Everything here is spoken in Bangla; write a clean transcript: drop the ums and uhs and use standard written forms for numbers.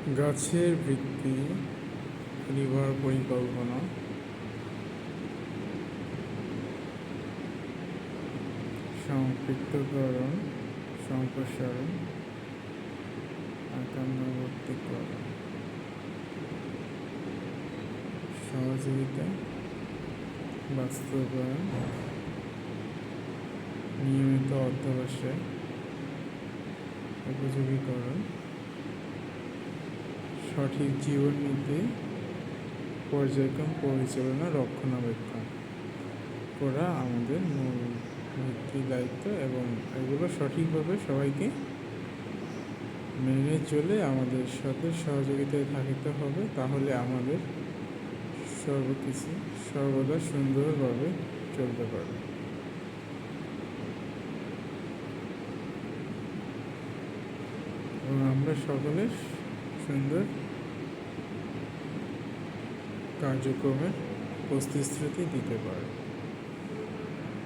গাছের বৃদ্ধি, পরিবার পরিকল্পনা, সম্পৃক্তকরণ, সম্প্রসারণ, একান্নবর্তীকরণ, সহযোগিতা, বাস্তবায়ন, নিয়মিত অধ্যবসায়, উপযোগীকরণ, সঠিক জীবননীতি, পর্যায়ক্রম পরিচালনা, রক্ষণাবেক্ষণ করা আমাদের মূল ভিত্তি দায়িত্ব, এবং এগুলো সঠিকভাবে সবাইকে মেনে চলে আমাদের সাথে সহযোগিতায় থাকিতে হবে। তাহলে আমাদের সর্বকিছু সর্বদা সুন্দরভাবে চলতে পারবে। এবং আমরা সকলে সুন্দর কার্যক্রমের প্রতিশ্রুতি দিতে পারব।